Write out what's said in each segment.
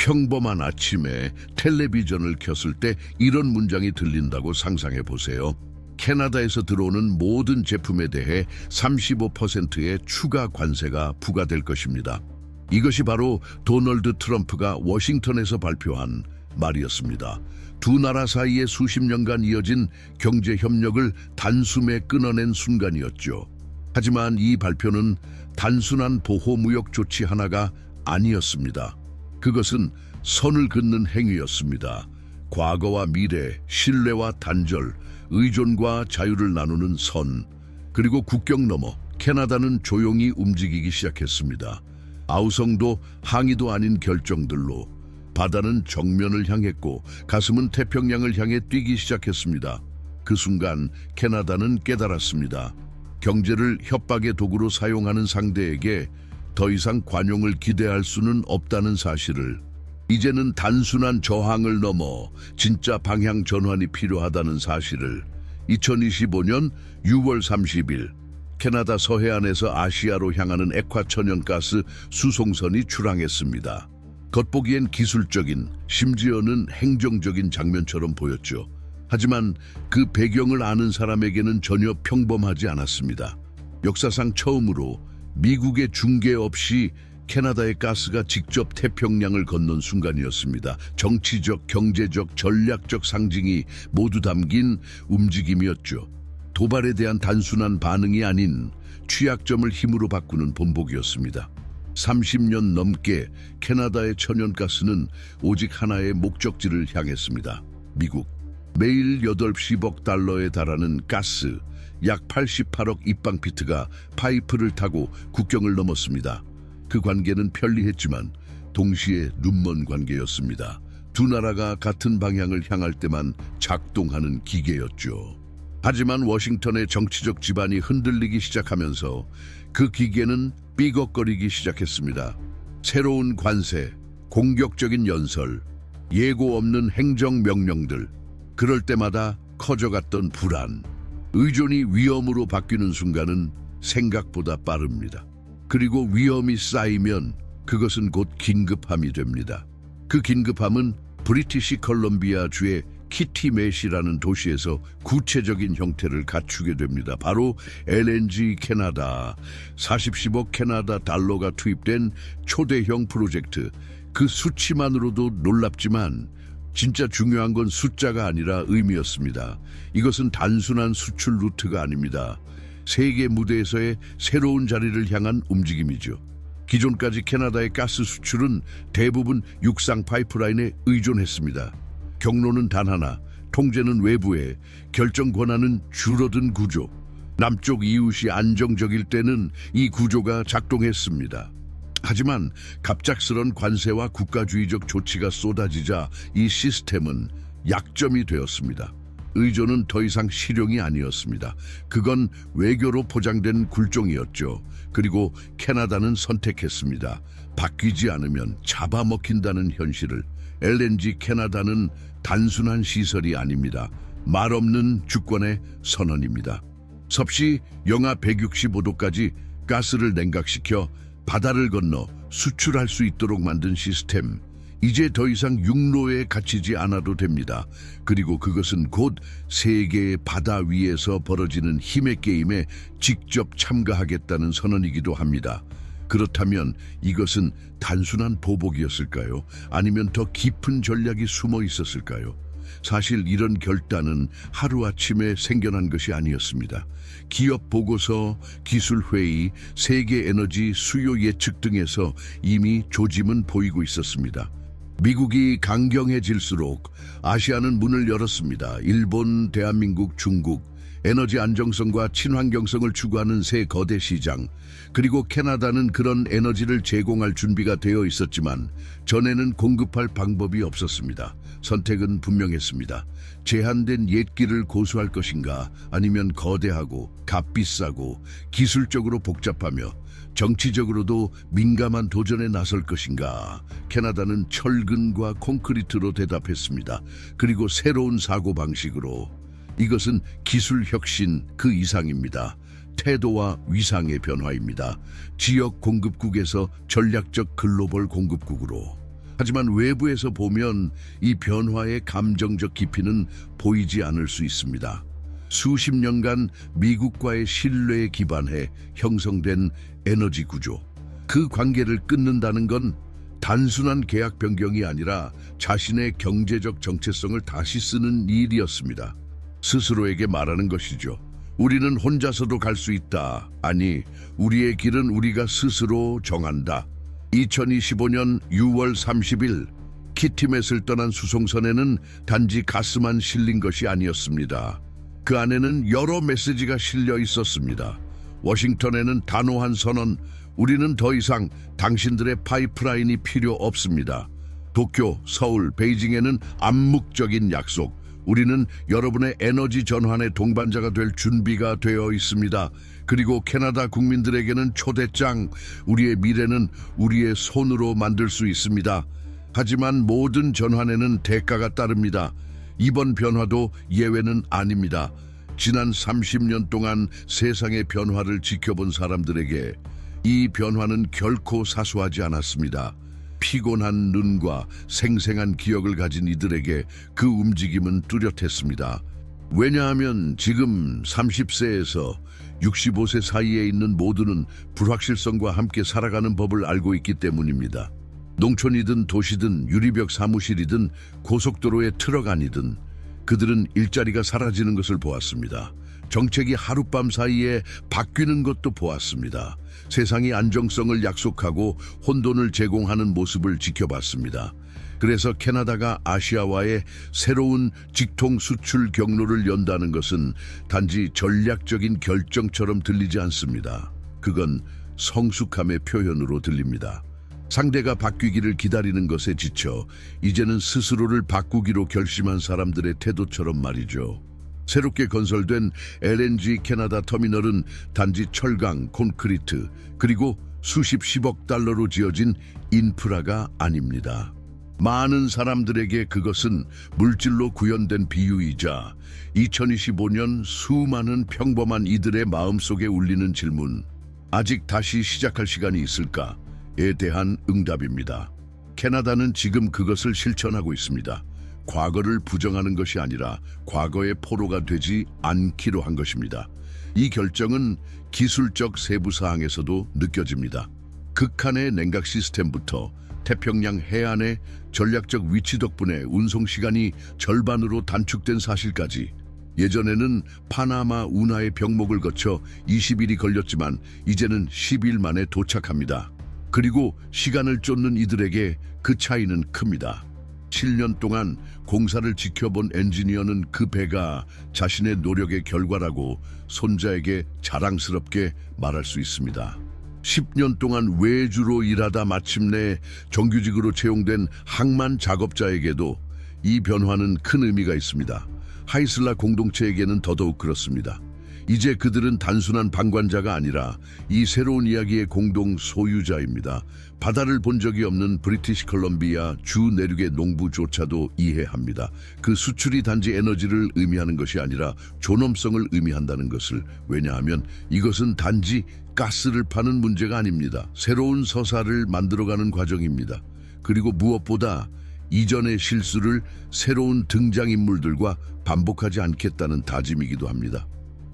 평범한 아침에 텔레비전을 켰을 때 이런 문장이 들린다고 상상해 보세요. 캐나다에서 들어오는 모든 제품에 대해 35%의 추가 관세가 부과될 것입니다. 이것이 바로 도널드 트럼프가 워싱턴에서 발표한 말이었습니다. 두 나라 사이에 수십 년간 이어진 경제 협력을 단숨에 끊어낸 순간이었죠. 하지만 이 발표는 단순한 보호무역 조치 하나가 아니었습니다. 그것은 선을 긋는 행위였습니다. 과거와 미래, 신뢰와 단절, 의존과 자유를 나누는 선, 그리고 국경 너머 캐나다는 조용히 움직이기 시작했습니다. 아우성도 항의도 아닌 결정들로 바다는 정면을 향했고 가슴은 태평양을 향해 뛰기 시작했습니다. 그 순간 캐나다는 깨달았습니다. 경제를 협박의 도구로 사용하는 상대에게 더 이상 관용을 기대할 수는 없다는 사실을, 이제는 단순한 저항을 넘어 진짜 방향 전환이 필요하다는 사실을 2025년 6월 30일 캐나다 서해안에서 아시아로 향하는 액화천연가스 수송선이 출항했습니다. 겉보기엔 기술적인, 심지어는 행정적인 장면처럼 보였죠. 하지만 그 배경을 아는 사람에게는 전혀 평범하지 않았습니다. 역사상 처음으로 미국의 중개 없이 캐나다의 가스가 직접 태평양을 건넌 순간이었습니다. 정치적, 경제적, 전략적 상징이 모두 담긴 움직임이었죠. 도발에 대한 단순한 반응이 아닌 취약점을 힘으로 바꾸는 본보기였습니다. 30년 넘게 캐나다의 천연가스는 오직 하나의 목적지를 향했습니다. 미국. 매일 810억 달러에 달하는 가스, 약 88억 입방피트가 파이프를 타고 국경을 넘었습니다. 그 관계는 편리했지만 동시에 눈먼 관계였습니다. 두 나라가 같은 방향을 향할 때만 작동하는 기계였죠. 하지만 워싱턴의 정치적 지반이 흔들리기 시작하면서 그 기계는 삐걱거리기 시작했습니다. 새로운 관세, 공격적인 연설, 예고 없는 행정명령들, 그럴 때마다 커져갔던 불안, 의존이 위험으로 바뀌는 순간은 생각보다 빠릅니다. 그리고 위험이 쌓이면 그것은 곧 긴급함이 됩니다. 그 긴급함은 브리티시 컬럼비아 주의 키티메시라는 도시에서 구체적인 형태를 갖추게 됩니다. 바로 LNG 캐나다, 40억 캐나다 달러가 투입된 초대형 프로젝트. 그 수치만으로도 놀랍지만 진짜 중요한 건 숫자가 아니라 의미였습니다. 이것은 단순한 수출 루트가 아닙니다. 세계 무대에서의 새로운 자리를 향한 움직임이죠. 기존까지 캐나다의 가스 수출은 대부분 육상 파이프라인에 의존했습니다. 경로는 단 하나, 통제는 외부에, 결정 권한은 줄어든 구조. 남쪽 이웃이 안정적일 때는 이 구조가 작동했습니다. 하지만 갑작스런 관세와 국가주의적 조치가 쏟아지자 이 시스템은 약점이 되었습니다. 의존은 더 이상 실용이 아니었습니다. 그건 외교로 포장된 굴종이었죠. 그리고 캐나다는 선택했습니다. 바뀌지 않으면 잡아먹힌다는 현실을. LNG 캐나다는 단순한 시설이 아닙니다. 말없는 주권의 선언입니다. 섭씨 영하 165도까지 가스를 냉각시켜 바다를 건너 수출할 수 있도록 만든 시스템. 이제 더 이상 육로에 갇히지 않아도 됩니다. 그리고 그것은 곧 세계의 바다 위에서 벌어지는 힘의 게임에 직접 참가하겠다는 선언이기도 합니다. 그렇다면 이것은 단순한 보복이었을까요? 아니면 더 깊은 전략이 숨어 있었을까요? 사실 이런 결단은 하루아침에 생겨난 것이 아니었습니다. 기업 보고서, 기술회의, 세계 에너지 수요 예측 등에서 이미 조짐은 보이고 있었습니다. 미국이 강경해질수록 아시아는 문을 열었습니다. 일본, 대한민국, 중국, 에너지 안정성과 친환경성을 추구하는 새 거대 시장, 그리고 캐나다는 그런 에너지를 제공할 준비가 되어 있었지만 전에는 공급할 방법이 없었습니다. 선택은 분명했습니다. 제한된 옛길을 고수할 것인가, 아니면 거대하고 값비싸고 기술적으로 복잡하며 정치적으로도 민감한 도전에 나설 것인가. 캐나다는 철근과 콘크리트로 대답했습니다. 그리고 새로운 사고방식으로. 이것은 기술 혁신 그 이상입니다. 태도와 위상의 변화입니다. 지역 공급국에서 전략적 글로벌 공급국으로. 하지만 외부에서 보면 이 변화의 감정적 깊이는 보이지 않을 수 있습니다. 수십 년간 미국과의 신뢰에 기반해 형성된 에너지 구조. 그 관계를 끊는다는 건 단순한 계약 변경이 아니라 자신의 경제적 정체성을 다시 쓰는 일이었습니다. 스스로에게 말하는 것이죠. 우리는 혼자서도 갈 수 있다. 아니, 우리의 길은 우리가 스스로 정한다. 2025년 6월 30일 키티맷을 떠난 수송선에는 단지 가스만 실린 것이 아니었습니다. 그 안에는 여러 메시지가 실려 있었습니다. 워싱턴에는 단호한 선언, 우리는 더 이상 당신들의 파이프라인이 필요 없습니다. 도쿄, 서울, 베이징에는 암묵적인 약속, 우리는 여러분의 에너지 전환의 동반자가 될 준비가 되어 있습니다. 그리고 캐나다 국민들에게는 초대장, 우리의 미래는 우리의 손으로 만들 수 있습니다. 하지만 모든 전환에는 대가가 따릅니다. 이번 변화도 예외는 아닙니다. 지난 30년 동안 세상의 변화를 지켜본 사람들에게 이 변화는 결코 사소하지 않았습니다. 피곤한 눈과 생생한 기억을 가진 이들에게 그 움직임은 뚜렷했습니다. 왜냐하면 지금 30세에서 65세 사이에 있는 모두는 불확실성과 함께 살아가는 법을 알고 있기 때문입니다. 농촌이든 도시든 유리벽 사무실이든 고속도로의 트럭 안이든 그들은 일자리가 사라지는 것을 보았습니다. 정책이 하룻밤 사이에 바뀌는 것도 보았습니다. 세상이 안정성을 약속하고 혼돈을 제공하는 모습을 지켜봤습니다. 그래서 캐나다가 아시아와의 새로운 직통 수출 경로를 연다는 것은 단지 전략적인 결정처럼 들리지 않습니다. 그건 성숙함의 표현으로 들립니다. 상대가 바뀌기를 기다리는 것에 지쳐 이제는 스스로를 바꾸기로 결심한 사람들의 태도처럼 말이죠. 새롭게 건설된 LNG 캐나다 터미널은 단지 철강, 콘크리트, 그리고 수십억 달러로 지어진 인프라가 아닙니다. 많은 사람들에게 그것은 물질로 구현된 비유이자 2025년 수많은 평범한 이들의 마음속에 울리는 질문, 아직 다시 시작할 시간이 있을까?에 대한 응답입니다. 캐나다는 지금 그것을 실천하고 있습니다. 과거를 부정하는 것이 아니라 과거의 포로가 되지 않기로 한 것입니다. 이 결정은 기술적 세부 사항에서도 느껴집니다. 극한의 냉각 시스템부터 태평양 해안의 전략적 위치 덕분에 운송 시간이 절반으로 단축된 사실까지, 예전에는 파나마 운하의 병목을 거쳐 20일이 걸렸지만 이제는 10일 만에 도착합니다. 그리고 시간을 쫓는 이들에게 그 차이는 큽니다. 7년 동안 공사를 지켜본 엔지니어는 그 배가 자신의 노력의 결과라고 손자에게 자랑스럽게 말할 수 있습니다. 10년 동안 외주로 일하다 마침내 정규직으로 채용된 항만 작업자에게도 이 변화는 큰 의미가 있습니다. 하이슬라 공동체에게는 더더욱 그렇습니다. 이제 그들은 단순한 방관자가 아니라 이 새로운 이야기의 공동 소유자입니다. 바다를 본 적이 없는 브리티시 컬럼비아 주 내륙의 농부조차도 이해합니다. 그 수출이 단지 에너지를 의미하는 것이 아니라 존엄성을 의미한다는 것을. 왜냐하면 이것은 단지 가스를 파는 문제가 아닙니다. 새로운 서사를 만들어가는 과정입니다. 그리고 무엇보다 이전의 실수를 새로운 등장인물들과 반복하지 않겠다는 다짐이기도 합니다.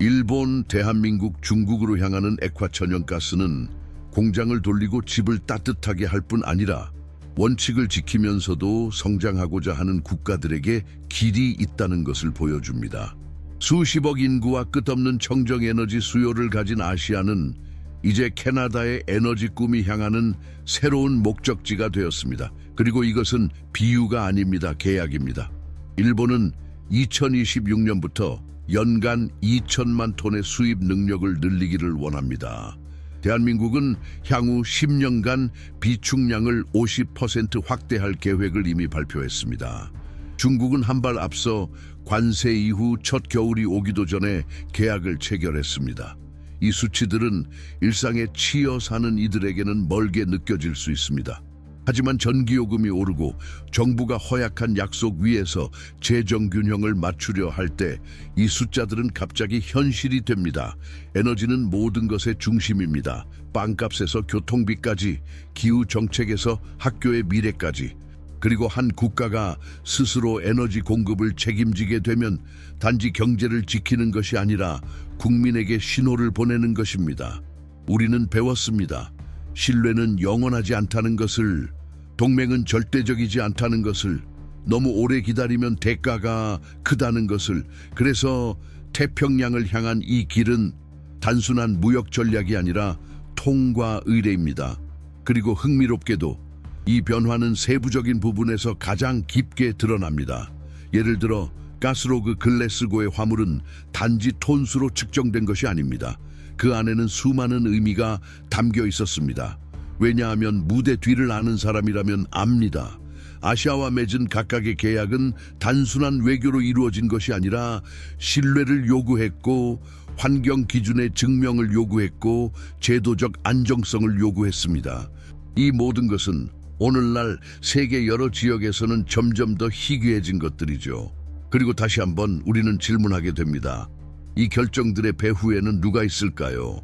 일본, 대한민국, 중국으로 향하는 액화 천연가스는 공장을 돌리고 집을 따뜻하게 할 뿐 아니라 원칙을 지키면서도 성장하고자 하는 국가들에게 길이 있다는 것을 보여줍니다. 수십억 인구와 끝없는 청정에너지 수요를 가진 아시아는 이제 캐나다의 에너지 꿈이 향하는 새로운 목적지가 되었습니다. 그리고 이것은 비유가 아닙니다. 계약입니다. 일본은 2026년부터 연간 2천만 톤의 수입 능력을 늘리기를 원합니다. 대한민국은 향후 10년간 비축량을 50% 확대할 계획을 이미 발표했습니다. 중국은 한 발 앞서 관세 이후 첫 겨울이 오기도 전에 계약을 체결했습니다. 이 수치들은 일상에 치여 사는 이들에게는 멀게 느껴질 수 있습니다. 하지만 전기요금이 오르고 정부가 허약한 약속 위에서 재정 균형을 맞추려 할 때 이 숫자들은 갑자기 현실이 됩니다. 에너지는 모든 것의 중심입니다. 빵값에서 교통비까지, 기후 정책에서 학교의 미래까지. 그리고 한 국가가 스스로 에너지 공급을 책임지게 되면 단지 경제를 지키는 것이 아니라 국민에게 신호를 보내는 것입니다. 우리는 배웠습니다. 신뢰는 영원하지 않다는 것을, 동맹은 절대적이지 않다는 것을, 너무 오래 기다리면 대가가 크다는 것을. 그래서 태평양을 향한 이 길은 단순한 무역 전략이 아니라 통과 의례입니다. 그리고 흥미롭게도 이 변화는 세부적인 부분에서 가장 깊게 드러납니다. 예를 들어 가스로그 글래스고의 화물은 단지 톤수로 측정된 것이 아닙니다. 그 안에는 수많은 의미가 담겨 있었습니다. 왜냐하면 무대 뒤를 아는 사람이라면 압니다. 아시아와 맺은 각각의 계약은 단순한 외교로 이루어진 것이 아니라 신뢰를 요구했고, 환경 기준의 증명을 요구했고, 제도적 안정성을 요구했습니다. 이 모든 것은 오늘날 세계 여러 지역에서는 점점 더 희귀해진 것들이죠. 그리고 다시 한번 우리는 질문하게 됩니다. 이 결정들의 배후에는 누가 있을까요?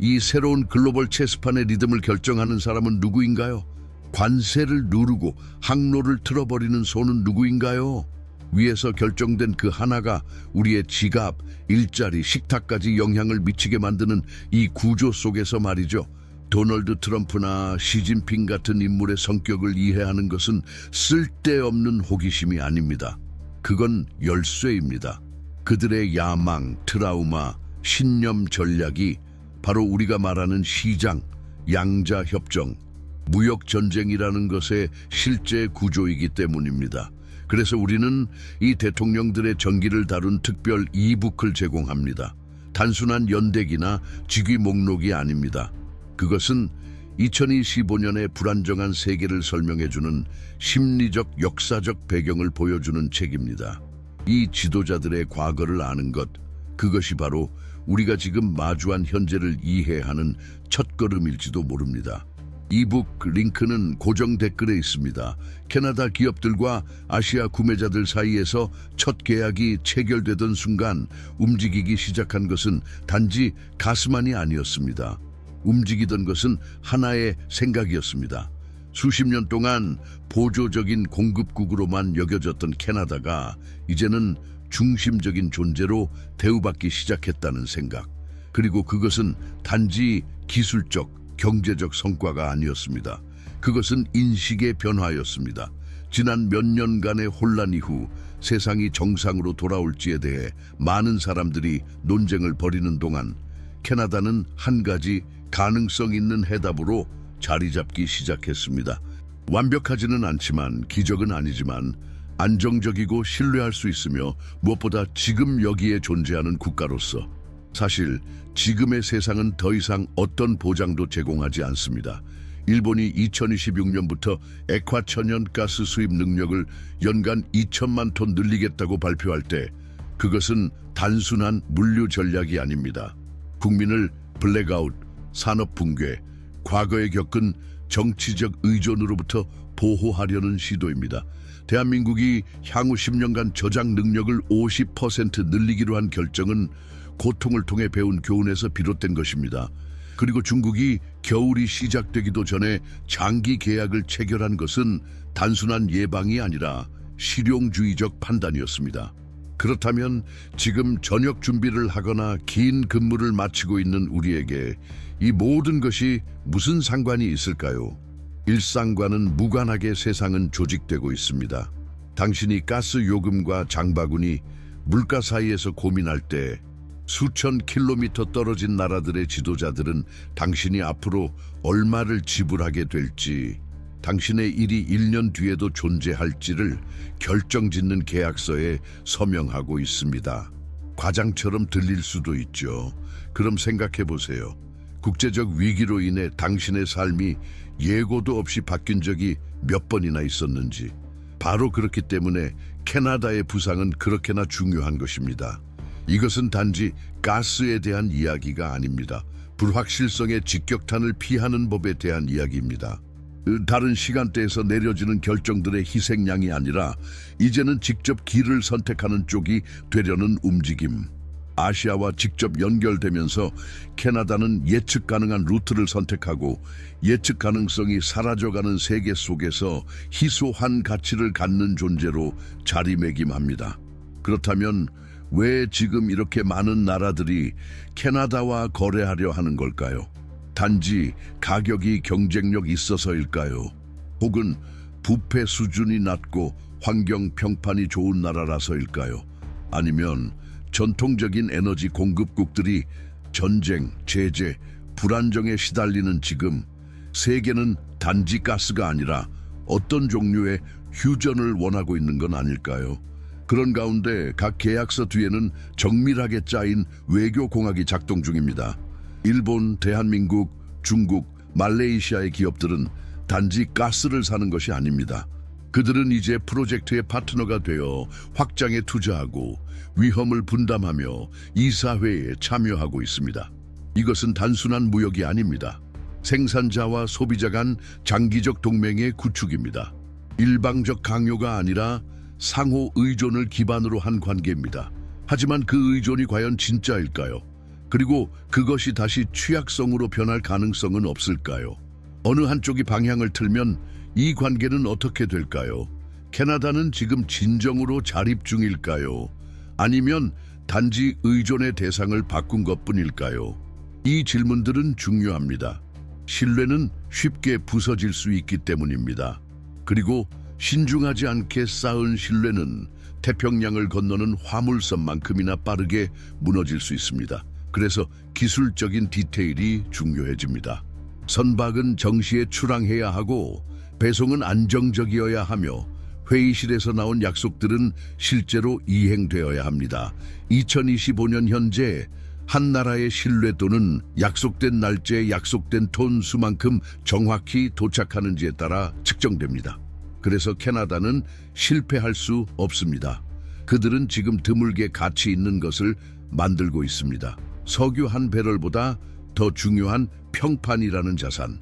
이 새로운 글로벌 체스판의 리듬을 결정하는 사람은 누구인가요? 관세를 누르고 항로를 틀어버리는 손은 누구인가요? 위에서 결정된 그 하나가 우리의 지갑, 일자리, 식탁까지 영향을 미치게 만드는 이 구조 속에서 말이죠. 도널드 트럼프나 시진핑 같은 인물의 성격을 이해하는 것은 쓸데없는 호기심이 아닙니다. 그건 열쇠입니다. 그들의 야망, 트라우마, 신념 전략이 바로 우리가 말하는 시장, 양자 협정, 무역 전쟁이라는 것의 실제 구조이기 때문입니다. 그래서 우리는 이 대통령들의 전기를 다룬 특별 이북을 제공합니다. 단순한 연대기나 직위 목록이 아닙니다. 그것은 2025년의 불안정한 세계를 설명해주는 심리적, 역사적 배경을 보여주는 책입니다. 이 지도자들의 과거를 아는 것, 그것이 바로 우리가 지금 마주한 현재를 이해하는 첫걸음일지도 모릅니다. 이북 링크는 고정 댓글에 있습니다. 캐나다 기업들과 아시아 구매자들 사이에서 첫 계약이 체결되던 순간 움직이기 시작한 것은 단지 가스만이 아니었습니다. 움직이던 것은 하나의 생각이었습니다. 수십 년 동안 보조적인 공급국으로만 여겨졌던 캐나다가 이제는 중심적인 존재로 대우받기 시작했다는 생각. 그리고 그것은 단지 기술적, 경제적 성과가 아니었습니다. 그것은 인식의 변화였습니다. 지난 몇 년간의 혼란 이후 세상이 정상으로 돌아올지에 대해 많은 사람들이 논쟁을 벌이는 동안 캐나다는 한 가지 가능성 있는 해답으로 자리 잡기 시작했습니다. 완벽하지는 않지만, 기적은 아니지만 안정적이고 신뢰할 수 있으며 무엇보다 지금 여기에 존재하는 국가로서 사실 지금의 세상은 더 이상 어떤 보장도 제공하지 않습니다. 일본이 2026년부터 액화 천연가스 수입 능력을 연간 2천만 톤 늘리겠다고 발표할 때 그것은 단순한 물류 전략이 아닙니다. 국민을 블랙아웃, 산업 붕괴, 과거에 겪은 정치적 의존으로부터 보호하려는 시도입니다. 대한민국이 향후 10년간 저장 능력을 50% 늘리기로 한 결정은 고통을 통해 배운 교훈에서 비롯된 것입니다. 그리고 중국이 겨울이 시작되기도 전에 장기 계약을 체결한 것은 단순한 예방이 아니라 실용주의적 판단이었습니다. 그렇다면 지금 저녁 준비를 하거나 긴 근무를 마치고 있는 우리에게 이 모든 것이 무슨 상관이 있을까요? 일상과는 무관하게 세상은 조직되고 있습니다. 당신이 가스 요금과 장바구니, 물가 사이에서 고민할 때 수천 킬로미터 떨어진 나라들의 지도자들은 당신이 앞으로 얼마를 지불하게 될지, 당신의 일이 1년 뒤에도 존재할지를 결정짓는 계약서에 서명하고 있습니다. 과장처럼 들릴 수도 있죠. 그럼 생각해 보세요. 국제적 위기로 인해 당신의 삶이 예고도 없이 바뀐 적이 몇 번이나 있었는지. 바로 그렇기 때문에 캐나다의 부상은 그렇게나 중요한 것입니다. 이것은 단지 가스에 대한 이야기가 아닙니다. 불확실성의 직격탄을 피하는 법에 대한 이야기입니다. 다른 시간대에서 내려지는 결정들의 희생양이 아니라 이제는 직접 길을 선택하는 쪽이 되려는 움직임. 아시아와 직접 연결되면서 캐나다는 예측 가능한 루트를 선택하고 예측 가능성이 사라져가는 세계 속에서 희소한 가치를 갖는 존재로 자리매김합니다. 그렇다면 왜 지금 이렇게 많은 나라들이 캐나다와 거래하려 하는 걸까요? 단지 가격이 경쟁력 있어서일까요? 혹은 부패 수준이 낮고 환경 평판이 좋은 나라라서일까요? 아니면 전통적인 에너지 공급국들이 전쟁, 제재, 불안정에 시달리는 지금 세계는 단지 가스가 아니라 어떤 종류의 휴전을 원하고 있는 건 아닐까요? 그런 가운데 각 계약서 뒤에는 정밀하게 짜인 외교 공학이 작동 중입니다. 일본, 대한민국, 중국, 말레이시아의 기업들은 단지 가스를 사는 것이 아닙니다. 그들은 이제 프로젝트의 파트너가 되어 확장에 투자하고 위험을 분담하며 이사회에 참여하고 있습니다. 이것은 단순한 무역이 아닙니다. 생산자와 소비자 간 장기적 동맹의 구축입니다. 일방적 강요가 아니라 상호 의존을 기반으로 한 관계입니다. 하지만 그 의존이 과연 진짜일까요? 그리고 그것이 다시 취약성으로 변할 가능성은 없을까요? 어느 한쪽이 방향을 틀면 이 관계는 어떻게 될까요? 캐나다는 지금 진정으로 자립 중일까요? 아니면 단지 의존의 대상을 바꾼 것뿐일까요? 이 질문들은 중요합니다. 신뢰는 쉽게 부서질 수 있기 때문입니다. 그리고 신중하지 않게 쌓은 신뢰는 태평양을 건너는 화물선만큼이나 빠르게 무너질 수 있습니다. 그래서 기술적인 디테일이 중요해집니다. 선박은 정시에 출항해야 하고 배송은 안정적이어야 하며 회의실에서 나온 약속들은 실제로 이행되어야 합니다. 2025년 현재 한 나라의 신뢰도는 약속된 날짜에 약속된 톤 수만큼 정확히 도착하는지에 따라 측정됩니다. 그래서 캐나다는 실패할 수 없습니다. 그들은 지금 드물게 가치 있는 것을 만들고 있습니다. 석유 한 배럴보다 더 중요한 평판이라는 자산.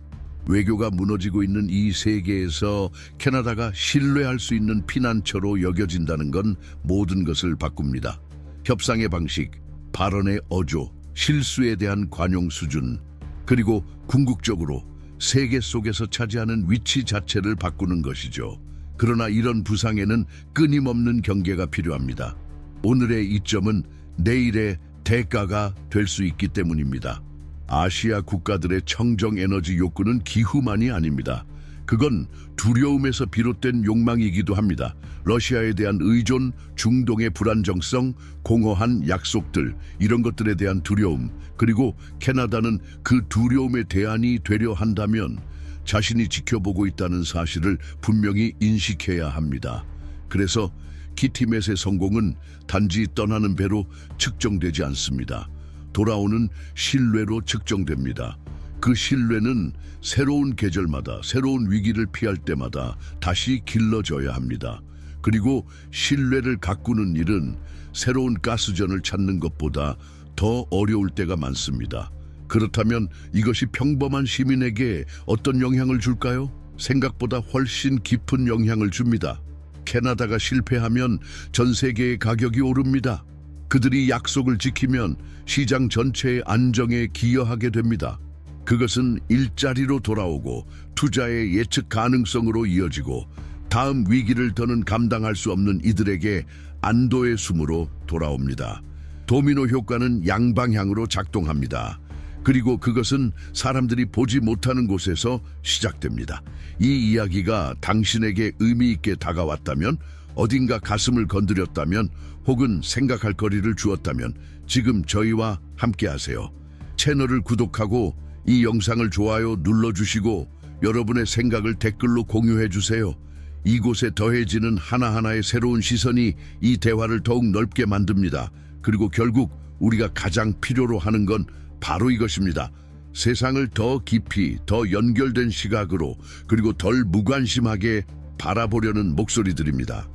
외교가 무너지고 있는 이 세계에서 캐나다가 신뢰할 수 있는 피난처로 여겨진다는 건 모든 것을 바꿉니다. 협상의 방식, 발언의 어조, 실수에 대한 관용 수준, 그리고 궁극적으로 세계 속에서 차지하는 위치 자체를 바꾸는 것이죠. 그러나 이런 부상에는 끊임없는 경계가 필요합니다. 오늘의 이점은 내일의 대가가 될 수 있기 때문입니다. 아시아 국가들의 청정 에너지 욕구는 기후만이 아닙니다. 그건 두려움에서 비롯된 욕망이기도 합니다. 러시아에 대한 의존, 중동의 불안정성, 공허한 약속들, 이런 것들에 대한 두려움, 그리고 캐나다는 그 두려움의 대안이 되려 한다면 자신이 지켜보고 있다는 사실을 분명히 인식해야 합니다. 그래서 키티멧의 성공은 단지 떠나는 배로 측정되지 않습니다. 돌아오는 신뢰로 측정됩니다. 그 신뢰는 새로운 계절마다, 새로운 위기를 피할 때마다 다시 길러져야 합니다. 그리고 신뢰를 가꾸는 일은 새로운 가스전을 찾는 것보다 더 어려울 때가 많습니다. 그렇다면 이것이 평범한 시민에게 어떤 영향을 줄까요? 생각보다 훨씬 깊은 영향을 줍니다. 캐나다가 실패하면 전 세계의 가격이 오릅니다. 그들이 약속을 지키면 시장 전체의 안정에 기여하게 됩니다. 그것은 일자리로 돌아오고 투자의 예측 가능성으로 이어지고 다음 위기를 더는 감당할 수 없는 이들에게 안도의 숨으로 돌아옵니다. 도미노 효과는 양방향으로 작동합니다. 그리고 그것은 사람들이 보지 못하는 곳에서 시작됩니다. 이 이야기가 당신에게 의미 있게 다가왔다면, 어딘가 가슴을 건드렸다면, 혹은 생각할 거리를 주었다면 지금 저희와 함께 하세요. 채널을 구독하고 이 영상을 좋아요 눌러주시고 여러분의 생각을 댓글로 공유해 주세요. 이곳에 더해지는 하나하나의 새로운 시선이 이 대화를 더욱 넓게 만듭니다. 그리고 결국 우리가 가장 필요로 하는 건 바로 이것입니다. 세상을 더 깊이, 더 연결된 시각으로, 그리고 덜 무관심하게 바라보려는 목소리들입니다.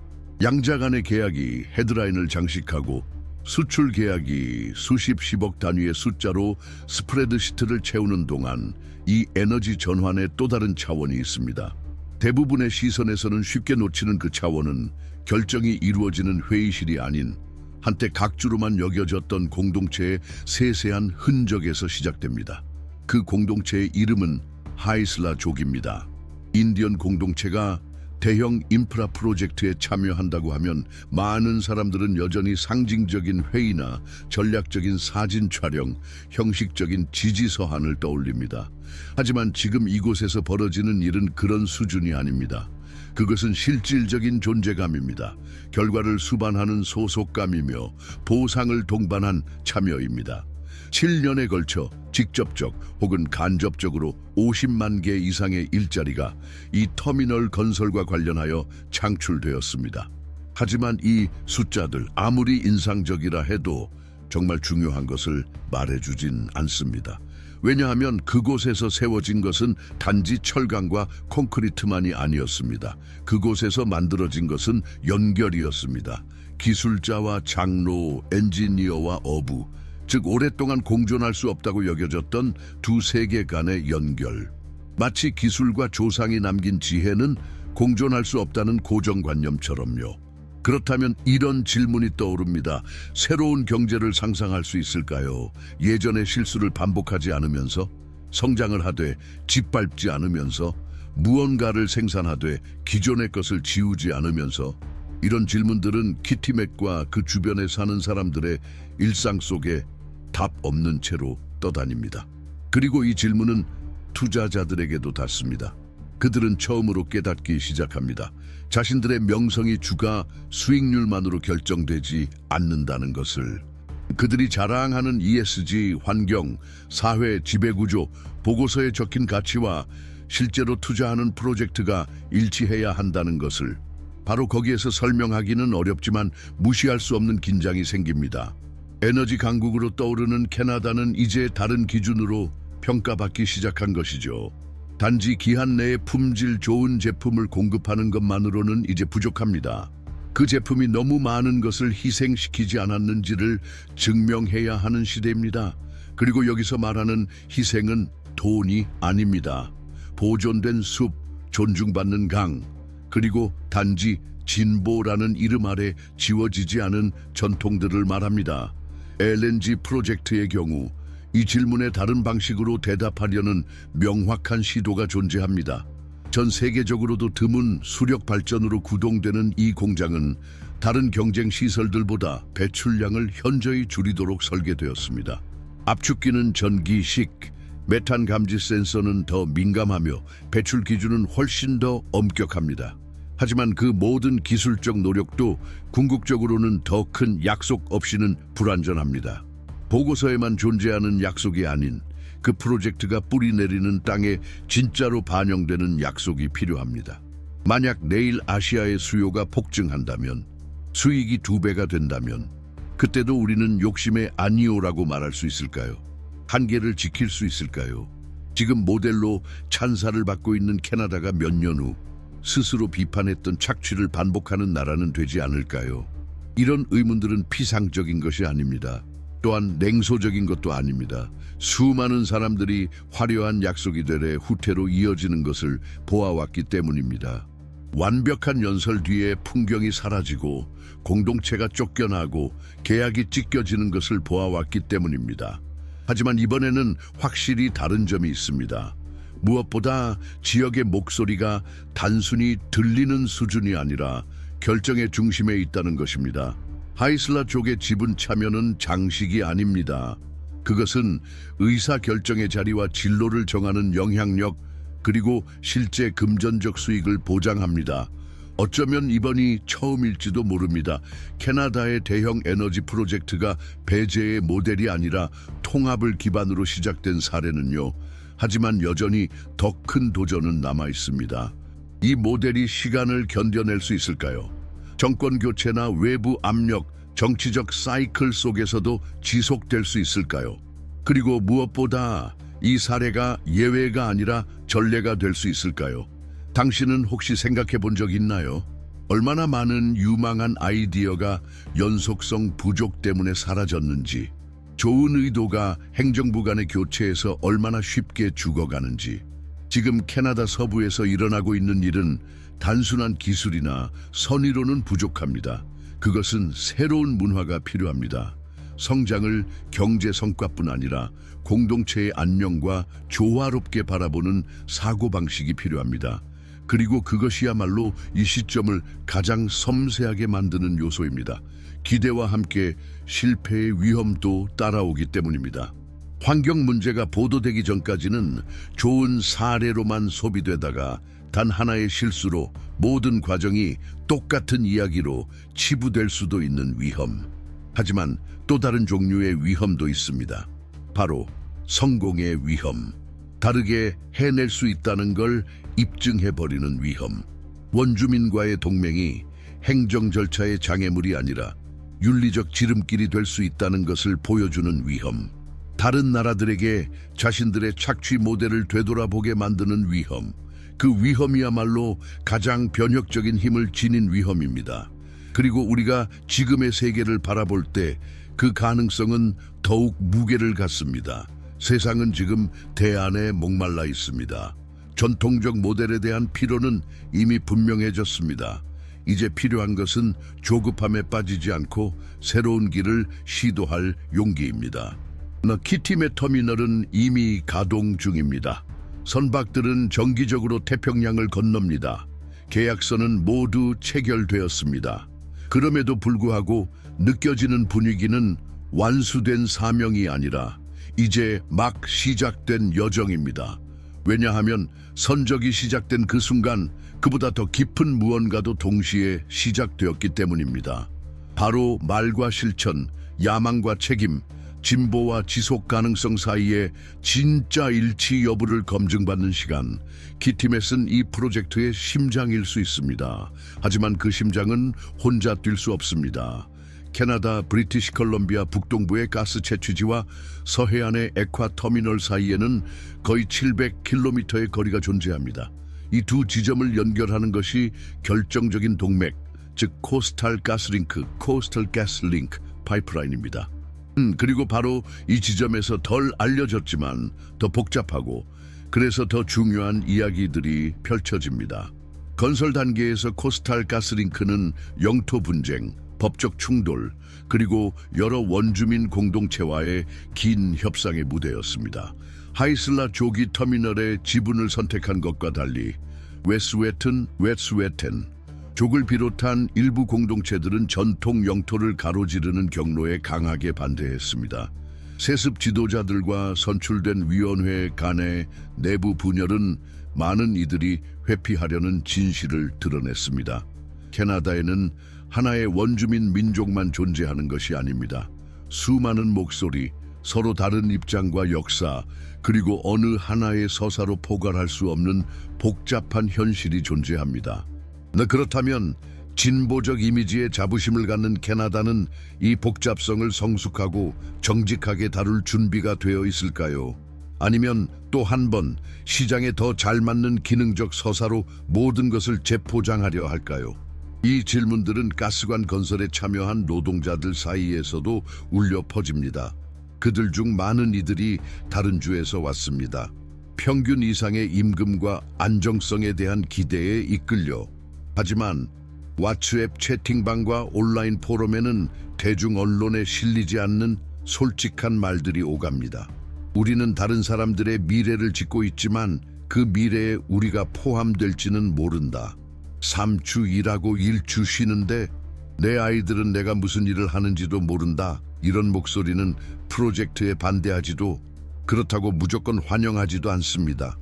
양자 간의 계약이 헤드라인을 장식하고 수출 계약이 수십억 단위의 숫자로 스프레드시트를 채우는 동안 이 에너지 전환의 또 다른 차원이 있습니다. 대부분의 시선에서는 쉽게 놓치는 그 차원은 결정이 이루어지는 회의실이 아닌 한때 각주로만 여겨졌던 공동체의 세세한 흔적에서 시작됩니다. 그 공동체의 이름은 하이슬라족입니다. 인디언 공동체가 대형 인프라 프로젝트에 참여한다고 하면 많은 사람들은 여전히 상징적인 회의나 전략적인 사진 촬영, 형식적인 지지 서한을 떠올립니다. 하지만 지금 이곳에서 벌어지는 일은 그런 수준이 아닙니다. 그것은 실질적인 존재감입니다. 결과를 수반하는 소속감이며 보상을 동반한 참여입니다. 7년에 걸쳐 직접적 혹은 간접적으로 50만 개 이상의 일자리가 이 터미널 건설과 관련하여 창출되었습니다. 하지만 이 숫자들 아무리 인상적이라 해도 정말 중요한 것을 말해주진 않습니다. 왜냐하면 그곳에서 세워진 것은 단지 철강과 콘크리트만이 아니었습니다. 그곳에서 만들어진 것은 연결이었습니다. 기술자와 장로, 엔지니어와 어부, 즉 오랫동안 공존할 수 없다고 여겨졌던 두 세계 간의 연결. 마치 기술과 조상이 남긴 지혜는 공존할 수 없다는 고정관념처럼요. 그렇다면 이런 질문이 떠오릅니다. 새로운 경제를 상상할 수 있을까요? 예전의 실수를 반복하지 않으면서, 성장을 하되 짓밟지 않으면서, 무언가를 생산하되 기존의 것을 지우지 않으면서. 이런 질문들은 키티맥과 그 주변에 사는 사람들의 일상 속에 답 없는 채로 떠다닙니다. 그리고 이 질문은 투자자들에게도 닿습니다. 그들은 처음으로 깨닫기 시작합니다. 자신들의 명성이 주가 수익률만으로 결정되지 않는다는 것을. 그들이 자랑하는 ESG, 환경, 사회, 지배구조, 보고서에 적힌 가치와 실제로 투자하는 프로젝트가 일치해야 한다는 것을. 바로 거기에서 설명하기는 어렵지만 무시할 수 없는 긴장이 생깁니다. 에너지 강국으로 떠오르는 캐나다는 이제 다른 기준으로 평가받기 시작한 것이죠. 단지 기한 내에 품질 좋은 제품을 공급하는 것만으로는 이제 부족합니다. 그 제품이 너무 많은 것을 희생시키지 않았는지를 증명해야 하는 시대입니다. 그리고 여기서 말하는 희생은 돈이 아닙니다. 보존된 숲, 존중받는 강, 그리고 단지 진보라는 이름 아래 지워지지 않은 전통들을 말합니다. LNG 프로젝트의 경우 이 질문에 다른 방식으로 대답하려는 명확한 시도가 존재합니다. 전 세계적으로도 드문 수력 발전으로 구동되는 이 공장은 다른 경쟁 시설들보다 배출량을 현저히 줄이도록 설계되었습니다. 압축기는 전기식, 메탄 감지 센서는 더 민감하며 배출 기준은 훨씬 더 엄격합니다. 하지만 그 모든 기술적 노력도 궁극적으로는 더 큰 약속 없이는 불완전합니다. 보고서에만 존재하는 약속이 아닌 그 프로젝트가 뿌리 내리는 땅에 진짜로 반영되는 약속이 필요합니다. 만약 내일 아시아의 수요가 폭증한다면, 수익이 2배가 된다면 그때도 우리는 욕심의 아니오라고 말할 수 있을까요? 한계를 지킬 수 있을까요? 지금 모델로 찬사를 받고 있는 캐나다가 몇 년 후 스스로 비판했던 착취를 반복하는 나라는 되지 않을까요? 이런 의문들은 피상적인 것이 아닙니다. 또한 냉소적인 것도 아닙니다. 수많은 사람들이 화려한 약속이 되래 후퇴로 이어지는 것을 보아왔기 때문입니다. 완벽한 연설 뒤에 풍경이 사라지고 공동체가 쫓겨나고 계약이 찢겨지는 것을 보아왔기 때문입니다. 하지만 이번에는 확실히 다른 점이 있습니다. 무엇보다 지역의 목소리가 단순히 들리는 수준이 아니라 결정의 중심에 있다는 것입니다. 하이슬라족의 지분 참여는 장식이 아닙니다. 그것은 의사결정의 자리와 진로를 정하는 영향력, 그리고 실제 금전적 수익을 보장합니다. 어쩌면 이번이 처음일지도 모릅니다. 캐나다의 대형 에너지 프로젝트가 배제의 모델이 아니라 통합을 기반으로 시작된 사례는요. 하지만 여전히 더 큰 도전은 남아 있습니다. 이 모델이 시간을 견뎌낼 수 있을까요? 정권 교체나 외부 압력, 정치적 사이클 속에서도 지속될 수 있을까요? 그리고 무엇보다 이 사례가 예외가 아니라 전례가 될 수 있을까요? 당신은 혹시 생각해 본 적 있나요? 얼마나 많은 유망한 아이디어가 연속성 부족 때문에 사라졌는지, 좋은 의도가 행정부 간의 교체에서 얼마나 쉽게 죽어가는지. 지금 캐나다 서부에서 일어나고 있는 일은 단순한 기술이나 선의로는 부족합니다. 그것은 새로운 문화가 필요합니다. 성장을 경제 성과뿐 아니라 공동체의 안녕과 조화롭게 바라보는 사고방식이 필요합니다. 그리고 그것이야말로 이 시점을 가장 섬세하게 만드는 요소입니다. 기대와 함께 실패의 위험도 따라오기 때문입니다. 환경 문제가 보도되기 전까지는 좋은 사례로만 소비되다가 단 하나의 실수로 모든 과정이 똑같은 이야기로 치부될 수도 있는 위험. 하지만 또 다른 종류의 위험도 있습니다. 바로 성공의 위험. 다르게 해낼 수 있다는 걸 입증해버리는 위험. 원주민과의 동맹이 행정 절차의 장애물이 아니라 윤리적 지름길이 될 수 있다는 것을 보여주는 위험. 다른 나라들에게 자신들의 착취 모델을 되돌아보게 만드는 위험. 그 위험이야말로 가장 변혁적인 힘을 지닌 위험입니다. 그리고 우리가 지금의 세계를 바라볼 때 그 가능성은 더욱 무게를 갖습니다. 세상은 지금 대안에 목말라 있습니다. 전통적 모델에 대한 필요는 이미 분명해졌습니다. 이제 필요한 것은 조급함에 빠지지 않고 새로운 길을 시도할 용기입니다. 키팀의 터미널은 이미 가동 중입니다. 선박들은 정기적으로 태평양을 건넙니다. 계약서는 모두 체결되었습니다. 그럼에도 불구하고 느껴지는 분위기는 완수된 사명이 아니라 이제 막 시작된 여정입니다. 왜냐하면 선적이 시작된 그 순간 그보다 더 깊은 무언가도 동시에 시작되었기 때문입니다. 바로 말과 실천, 야망과 책임, 진보와 지속 가능성 사이에 진짜 일치 여부를 검증받는 시간. 키팀에 쓴 이 프로젝트의 심장일 수 있습니다. 하지만 그 심장은 혼자 뛸 수 없습니다. 캐나다 브리티시 컬럼비아 북동부의 가스 채취지와 서해안의 액화 터미널 사이에는 거의 700km의 거리가 존재합니다. 이 두 지점을 연결하는 것이 결정적인 동맥, 즉 코스탈 가스링크, 코스탈 가스링크 파이프라인입니다. 그리고 바로 이 지점에서 덜 알려졌지만 더 복잡하고 그래서 더 중요한 이야기들이 펼쳐집니다. 건설 단계에서 코스탈 가스링크는 영토 분쟁, 법적 충돌, 그리고 여러 원주민 공동체와의 긴 협상의 무대였습니다. 하이슬라 조기 터미널의 지분을 선택한 것과 달리 웨스웨튼, 족을 비롯한 일부 공동체들은 전통 영토를 가로지르는 경로에 강하게 반대했습니다. 세습 지도자들과 선출된 위원회 간의 내부 분열은 많은 이들이 회피하려는 진실을 드러냈습니다. 캐나다에는 하나의 원주민 민족만 존재하는 것이 아닙니다. 수많은 목소리, 서로 다른 입장과 역사, 그리고 어느 하나의 서사로 포괄할 수 없는 복잡한 현실이 존재합니다. 그렇다면 진보적 이미지에 자부심을 갖는 캐나다는 이 복잡성을 성숙하고 정직하게 다룰 준비가 되어 있을까요? 아니면 또 한 번 시장에 더 잘 맞는 기능적 서사로 모든 것을 재포장하려 할까요? 이 질문들은 가스관 건설에 참여한 노동자들 사이에서도 울려 퍼집니다. 그들 중 많은 이들이 다른 주에서 왔습니다. 평균 이상의 임금과 안정성에 대한 기대에 이끌려. 하지만 왓츠앱 채팅방과 온라인 포럼에는 대중 언론에 실리지 않는 솔직한 말들이 오갑니다. 우리는 다른 사람들의 미래를 짓고 있지만 그 미래에 우리가 포함될지는 모른다. 3주 일하고 1주 쉬는데 내 아이들은 내가 무슨 일을 하는지도 모른다. 이런 목소리는 프로젝트에 반대하지도 그렇다고 무조건 환영하지도 않습니다.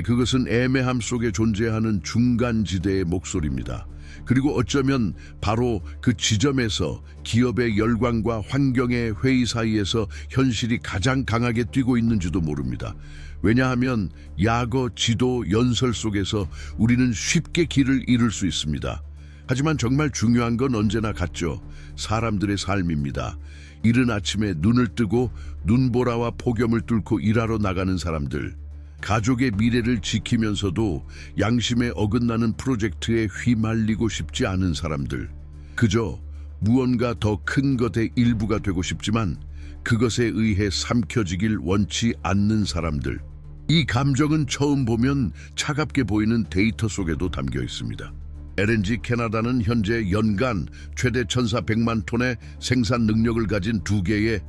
그것은 애매함 속에 존재하는 중간지대의 목소리입니다. 그리고 어쩌면 바로 그 지점에서 기업의 열광과 환경의 회의 사이에서 현실이 가장 강하게 뛰고 있는지도 모릅니다. 왜냐하면 약어, 지도, 연설 속에서 우리는 쉽게 길을 잃을 수 있습니다. 하지만 정말 중요한 건 언제나 같죠. 사람들의 삶입니다. 이른 아침에 눈을 뜨고 눈보라와 폭염을 뚫고 일하러 나가는 사람들, 가족의 미래를 지키면서도 양심에 어긋나는 프로젝트에 휘말리고 싶지 않은 사람들, 그저 무언가 더 큰 것의 일부가 되고 싶지만 그것에 의해 삼켜지길 원치 않는 사람들. 이 감정은 처음 보면 차갑게 보이는 데이터 속에도 담겨 있습니다. LNG 캐나다는 현재 연간 최대 1,400만 톤의 생산 능력을 가진 2개의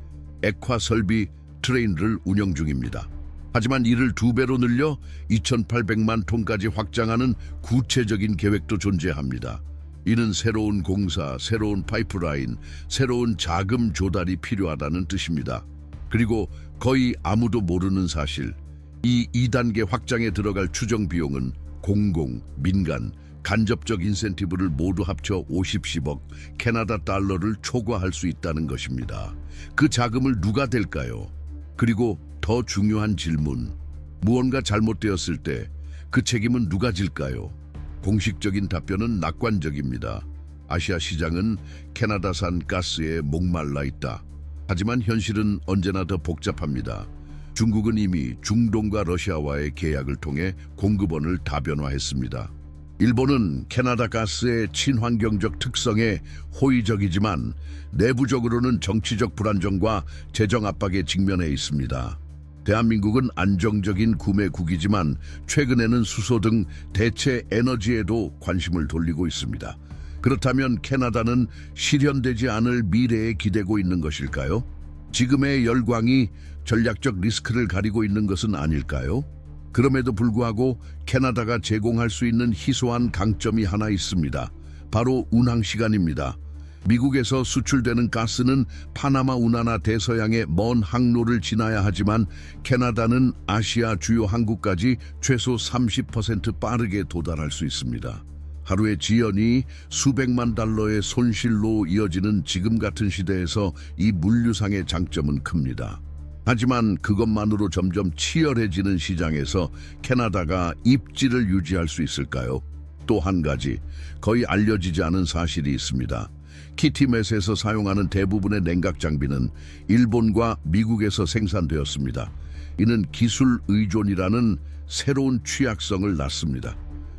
액화 설비 트레인을 운영 중입니다. 하지만 이를 2배로 늘려 2,800만 톤까지 확장하는 구체적인 계획도 존재합니다. 이는 새로운 공사, 새로운 파이프라인, 새로운 자금 조달이 필요하다는 뜻입니다. 그리고 거의 아무도 모르는 사실, 이 2단계 확장에 들어갈 추정 비용은 공공, 민간, 간접적 인센티브를 모두 합쳐 50억 캐나다 달러를 초과할 수 있다는 것입니다. 그 자금을 누가 댈까요? 그리고 더 중요한 질문, 무언가 잘못되었을 때 그 책임은 누가 질까요? 공식적인 답변은 낙관적입니다. 아시아 시장은 캐나다산 가스에 목말라 있다. 하지만 현실은 언제나 더 복잡합니다. 중국은 이미 중동과 러시아와의 계약을 통해 공급원을 다변화했습니다. 일본은 캐나다 가스의 친환경적 특성에 호의적이지만 내부적으로는 정치적 불안정과 재정 압박에 직면해 있습니다. 대한민국은 안정적인 구매국이지만 최근에는 수소 등 대체 에너지에도 관심을 돌리고 있습니다. 그렇다면 캐나다는 실현되지 않을 미래에 기대고 있는 것일까요? 지금의 열광이 전략적 리스크를 가리고 있는 것은 아닐까요? 그럼에도 불구하고 캐나다가 제공할 수 있는 희소한 강점이 하나 있습니다. 바로 운항 시간입니다. 미국에서 수출되는 가스는 파나마 운하나 대서양의 먼 항로를 지나야 하지만 캐나다는 아시아 주요 항구까지 최소 30% 빠르게 도달할 수 있습니다. 하루의 지연이 수백만 달러의 손실로 이어지는 지금 같은 시대에서 이 물류상의 장점은 큽니다. 하지만 그것만으로 점점 치열해지는 시장에서 캐나다가 입지를 유지할 수 있을까요? 또 한 가지, 거의 알려지지 않은 사실이 있습니다. 키티맷에서 사용하는 대부분의 냉각 장비는 일본과 미국에서 생산되었습니다. 이는 기술 의존이라는 새로운 취약성을 낳습니다.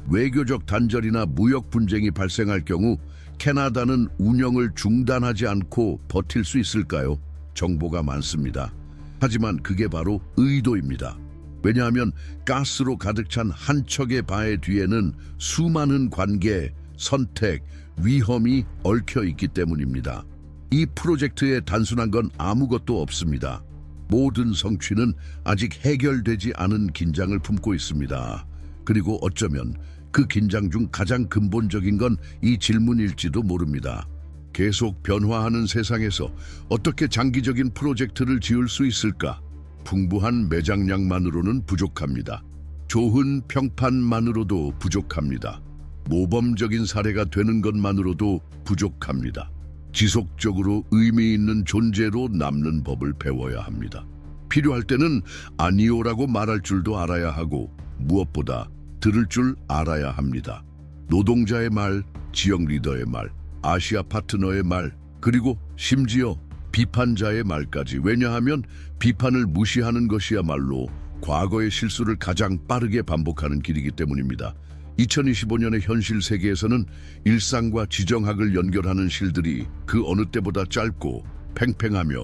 외교적 단절이나 무역 분쟁이 발생할 경우 캐나다는 운영을 중단하지 않고 버틸 수 있을까요? 정보가 많습니다. 하지만 그게 바로 의도입니다. 왜냐하면 가스로 가득 찬 한 척의 바의 뒤에는 수많은 관계, 선택, 위험이 얽혀 있기 때문입니다. 이 프로젝트에 단순한 건 아무것도 없습니다. 모든 성취는 아직 해결되지 않은 긴장을 품고 있습니다. 그리고 어쩌면 그 긴장 중 가장 근본적인 건 이 질문일지도 모릅니다. 계속 변화하는 세상에서 어떻게 장기적인 프로젝트를 지을 수 있을까? 풍부한 매장량만으로는 부족합니다. 좋은 평판만으로도 부족합니다. 모범적인 사례가 되는 것만으로도 부족합니다. 지속적으로 의미 있는 존재로 남는 법을 배워야 합니다. 필요할 때는 아니오라고 말할 줄도 알아야 하고 무엇보다 들을 줄 알아야 합니다. 노동자의 말, 지역 리더의 말, 아시아 파트너의 말, 그리고 심지어 비판자의 말까지. 왜냐하면 비판을 무시하는 것이야말로 과거의 실수를 가장 빠르게 반복하는 길이기 때문입니다. 2025년의 현실 세계에서는 일상과 지정학을 연결하는 실들이 그 어느 때보다 짧고 팽팽하며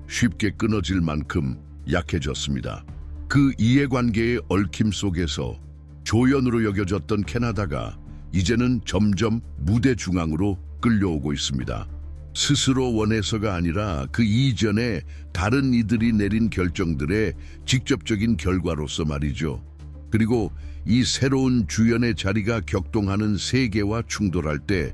쉽게 끊어질 만큼 약해졌습니다. 그 이해관계의 얽힘 속에서 조연으로 여겨졌던 캐나다가 이제는 점점 무대 중앙으로 끌려오고 있습니다. 스스로 원해서가 아니라 그 이전에 다른 이들이 내린 결정들의 직접적인 결과로서 말이죠. 그리고 이 새로운 주연의 자리가 격동하는 세계와 충돌할 때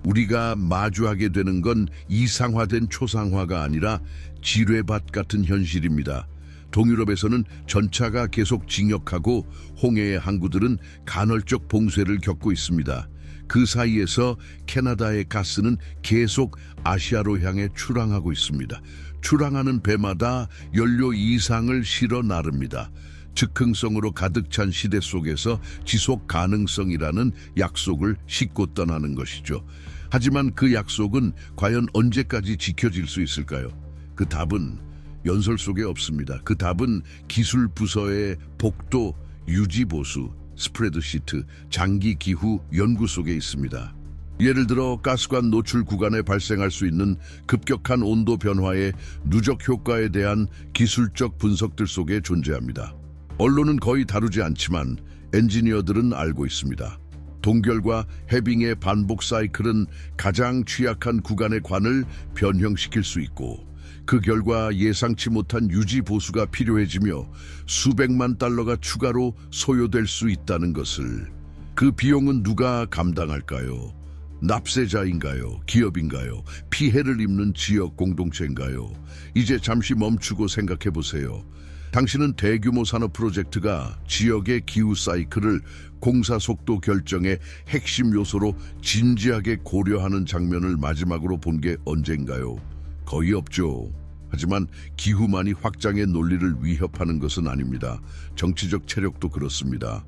우리가 마주하게 되는 건 이상화된 초상화가 아니라 지뢰밭 같은 현실입니다. 동유럽에서는 전차가 계속 진격하고 홍해의 항구들은 간헐적 봉쇄를 겪고 있습니다. 그 사이에서 캐나다의 가스는 계속 아시아로 향해 출항하고 있습니다. 출항하는 배마다 연료 이상을 실어 나릅니다. 즉흥성으로 가득 찬 시대 속에서 지속 가능성이라는 약속을 싣고 떠나는 것이죠. 하지만 그 약속은 과연 언제까지 지켜질 수 있을까요? 그 답은 연설 속에 없습니다. 그 답은 기술 부서의 복도, 유지보수, 스프레드시트, 장기 기후 연구 속에 있습니다. 예를 들어 가스관 노출 구간에 발생할 수 있는 급격한 온도 변화의 누적 효과에 대한 기술적 분석들 속에 존재합니다. 언론은 거의 다루지 않지만 엔지니어들은 알고 있습니다. 동결과 해빙의 반복 사이클은 가장 취약한 구간의 관을 변형시킬 수 있고 그 결과 예상치 못한 유지 보수가 필요해지며 수백만 달러가 추가로 소요될 수 있다는 것을. 그 비용은 누가 감당할까요? 납세자인가요? 기업인가요? 피해를 입는 지역 공동체인가요? 이제 잠시 멈추고 생각해 보세요. 당신은 대규모 산업 프로젝트가 지역의 기후 사이클을 공사 속도 결정의 핵심 요소로 진지하게 고려하는 장면을 마지막으로 본 게 언젠가요? 거의 없죠. 하지만 기후만이 확장의 논리를 위협하는 것은 아닙니다. 정치적 체력도 그렇습니다.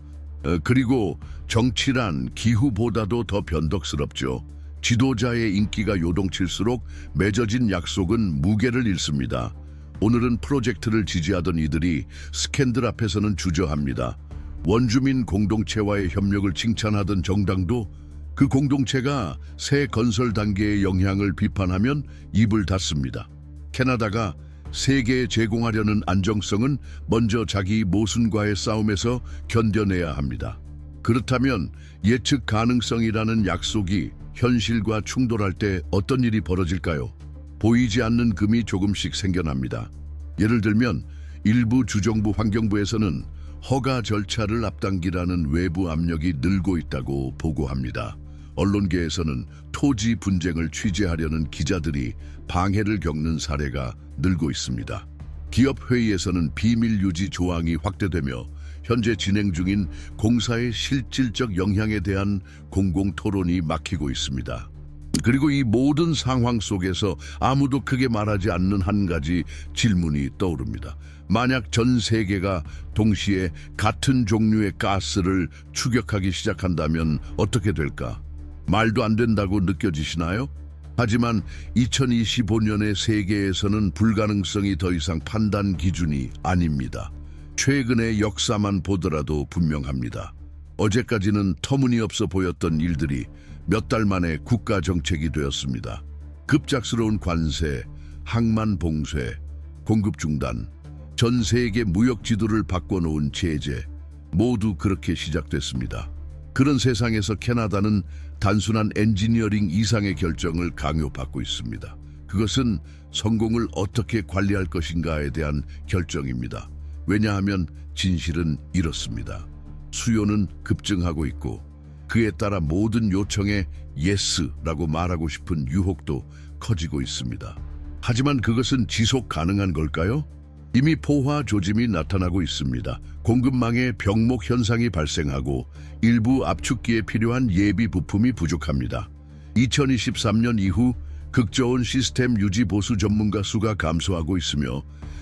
그리고 정치란 기후보다도 더 변덕스럽죠. 지도자의 인기가 요동칠수록 맺어진 약속은 무게를 잃습니다. 오늘은 프로젝트를 지지하던 이들이 스캔들 앞에서는 주저합니다. 원주민 공동체와의 협력을 칭찬하던 정당도 그 공동체가 새 건설 단계의 영향을 비판하면 입을 닫습니다. 캐나다가 세계에 제공하려는 안정성은 먼저 자기 모순과의 싸움에서 견뎌내야 합니다. 그렇다면 예측 가능성이라는 약속이 현실과 충돌할 때 어떤 일이 벌어질까요? 보이지 않는 금이 조금씩 생겨납니다. 예를 들면 일부 주정부 환경부에서는 허가 절차를 앞당기라는 외부 압력이 늘고 있다고 보고합니다. 언론계에서는 토지 분쟁을 취재하려는 기자들이 방해를 겪는 사례가 늘고 있습니다. 기업회의에서는 비밀 유지 조항이 확대되며 현재 진행 중인 공사의 실질적 영향에 대한 공공 토론이 막히고 있습니다. 그리고 이 모든 상황 속에서 아무도 크게 말하지 않는 한 가지 질문이 떠오릅니다. 만약 전 세계가 동시에 같은 종류의 가스를 추격하기 시작한다면 어떻게 될까? 말도 안 된다고 느껴지시나요? 하지만 2025년의 세계에서는 불가능성이 더 이상 판단 기준이 아닙니다. 최근의 역사만 보더라도 분명합니다. 어제까지는 터무니없어 보였던 일들이 몇 달 만에 국가 정책이 되었습니다. 급작스러운 관세, 항만 봉쇄, 공급 중단, 전 세계 무역 지도를 바꿔놓은 제재, 모두 그렇게 시작됐습니다. 그런 세상에서 캐나다는 단순한 엔지니어링 이상의 결정을 강요받고 있습니다. 그것은 성공을 어떻게 관리할 것인가에 대한 결정입니다. 왜냐하면 진실은 이렇습니다. 수요는 급증하고 있고 그에 따라 모든 요청에 예스라고 말하고 싶은 유혹도 커지고 있습니다. 하지만 그것은 지속 가능한 걸까요? 이미 포화 조짐이 나타나고 있습니다. 공급망에 병목 현상이 발생하고 일부 압축기에 필요한 예비 부품이 부족합니다. 2023년 이후 극저온 시스템 유지 보수 전문가 수가 감소하고 있으며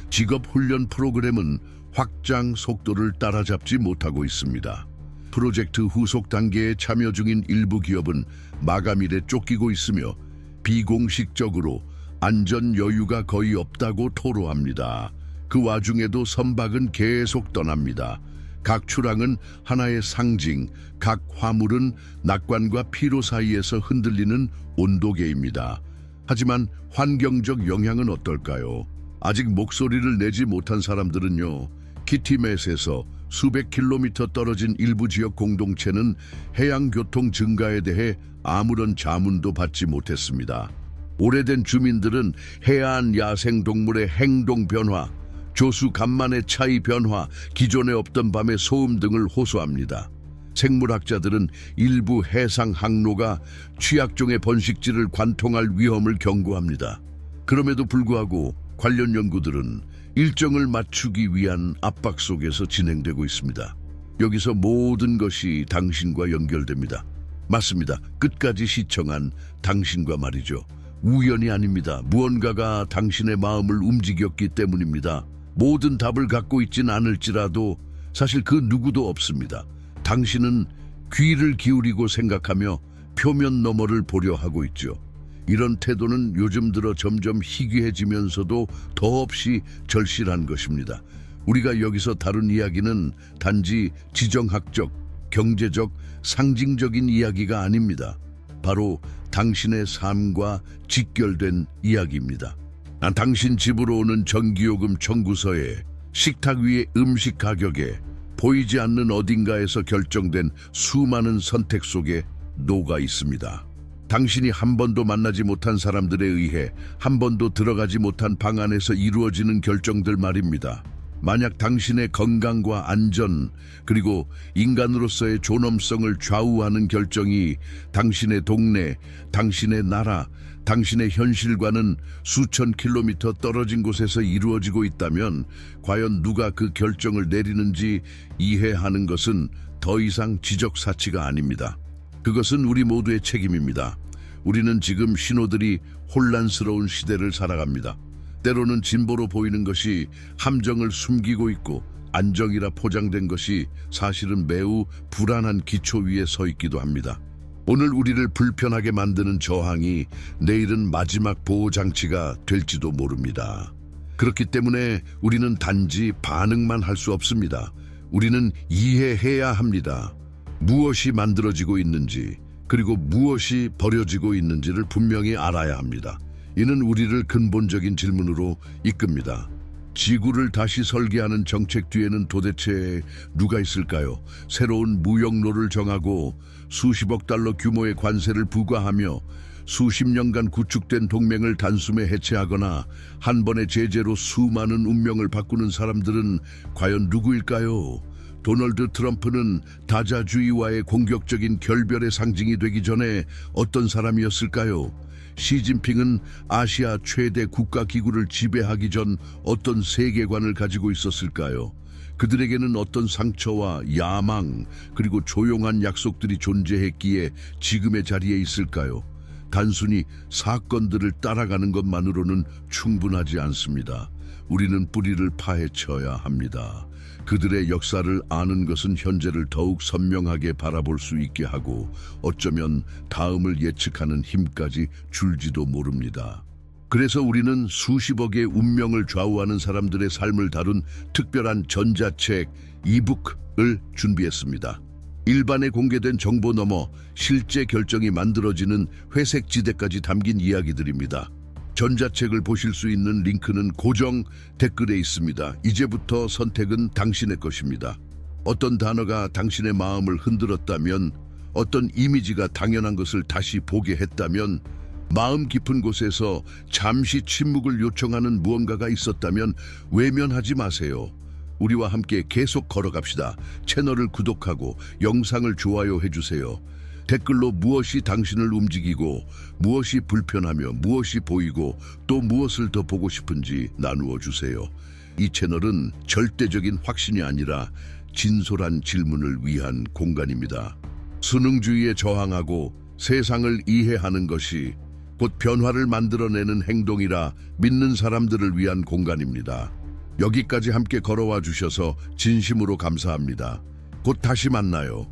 직업 훈련 프로그램은 확장 속도를 따라잡지 못하고 있습니다. 프로젝트 후속 단계에 참여 중인 일부 기업은 마감일에 쫓기고 있으며 비공식적으로 안전 여유가 거의 없다고 토로합니다. 그 와중에도 선박은 계속 떠납니다. 각 출항은 하나의 상징, 각 화물은 낙관과 피로 사이에서 흔들리는 온도계입니다. 하지만 환경적 영향은 어떨까요? 아직 목소리를 내지 못한 사람들은요. 키티맷에서 수백 킬로미터 떨어진 일부 지역 공동체는 해양 교통 증가에 대해 아무런 자문도 받지 못했습니다. 오래된 주민들은 해안 야생동물의 행동 변화, 조수 간만의 차이 변화, 기존에 없던 밤의 소음 등을 호소합니다. 생물학자들은 일부 해상 항로가 취약종의 번식지를 관통할 위험을 경고합니다. 그럼에도 불구하고 관련 연구들은 일정을 맞추기 위한 압박 속에서 진행되고 있습니다. 여기서 모든 것이 당신과 연결됩니다. 맞습니다. 끝까지 시청한 당신과 말이죠. 우연이 아닙니다. 무언가가 당신의 마음을 움직였기 때문입니다. 모든 답을 갖고 있진 않을지라도 사실 그 누구도 없습니다. 당신은 귀를 기울이고 생각하며 표면 너머를 보려 하고 있죠. 이런 태도는 요즘 들어 점점 희귀해지면서도 더없이 절실한 것입니다. 우리가 여기서 다룬 이야기는 단지 지정학적, 경제적, 상징적인 이야기가 아닙니다. 바로 당신의 삶과 직결된 이야기입니다. 당신 집으로 오는 전기요금 청구서에, 식탁 위의 음식 가격에, 보이지 않는 어딘가에서 결정된 수많은 선택 속에 녹아 있습니다. 당신이 한 번도 만나지 못한 사람들에 의해 한 번도 들어가지 못한 방 안에서 이루어지는 결정들 말입니다. 만약 당신의 건강과 안전, 그리고 인간으로서의 존엄성을 좌우하는 결정이 당신의 동네, 당신의 나라, 당신의 현실과는 수천 킬로미터 떨어진 곳에서 이루어지고 있다면 과연 누가 그 결정을 내리는지 이해하는 것은 더 이상 지적사치가 아닙니다. 그것은 우리 모두의 책임입니다. 우리는 지금 신호들이 혼란스러운 시대를 살아갑니다. 때로는 진보로 보이는 것이 함정을 숨기고 있고 안정이라 포장된 것이 사실은 매우 불안한 기초 위에 서 있기도 합니다. 오늘 우리를 불편하게 만드는 저항이 내일은 마지막 보호장치가 될지도 모릅니다. 그렇기 때문에 우리는 단지 반응만 할 수 없습니다. 우리는 이해해야 합니다. 무엇이 만들어지고 있는지, 그리고 무엇이 버려지고 있는지를 분명히 알아야 합니다. 이는 우리를 근본적인 질문으로 이끕니다. 지구를 다시 설계하는 정책 뒤에는 도대체 누가 있을까요? 새로운 무역로를 정하고 수십억 달러 규모의 관세를 부과하며 수십 년간 구축된 동맹을 단숨에 해체하거나 한 번의 제재로 수많은 운명을 바꾸는 사람들은 과연 누구일까요? 도널드 트럼프는 다자주의와의 공격적인 결별의 상징이 되기 전에 어떤 사람이었을까요? 시진핑은 아시아 최대 국가기구를 지배하기 전 어떤 세계관을 가지고 있었을까요? 그들에게는 어떤 상처와 야망, 그리고 조용한 약속들이 존재했기에 지금의 자리에 있을까요? 단순히 사건들을 따라가는 것만으로는 충분하지 않습니다. 우리는 뿌리를 파헤쳐야 합니다. 그들의 역사를 아는 것은 현재를 더욱 선명하게 바라볼 수 있게 하고 어쩌면 다음을 예측하는 힘까지 줄지도 모릅니다. 그래서 우리는 수십억의 운명을 좌우하는 사람들의 삶을 다룬 특별한 전자책 이북을 준비했습니다. 일반에 공개된 정보 넘어 실제 결정이 만들어지는 회색 지대까지 담긴 이야기들입니다. 전자책을 보실 수 있는 링크는 고정 댓글에 있습니다. 이제부터 선택은 당신의 것입니다. 어떤 단어가 당신의 마음을 흔들었다면, 어떤 이미지가 당연한 것을 다시 보게 했다면, 마음 깊은 곳에서 잠시 침묵을 요청하는 무언가가 있었다면 외면하지 마세요. 우리와 함께 계속 걸어갑시다. 채널을 구독하고 영상을 좋아요 해주세요. 댓글로 무엇이 당신을 움직이고 무엇이 불편하며 무엇이 보이고 또 무엇을 더 보고 싶은지 나누어 주세요. 이 채널은 절대적인 확신이 아니라 진솔한 질문을 위한 공간입니다. 순응주의에 저항하고 세상을 이해하는 것이 곧 변화를 만들어내는 행동이라 믿는 사람들을 위한 공간입니다. 여기까지 함께 걸어와 주셔서 진심으로 감사합니다. 곧 다시 만나요.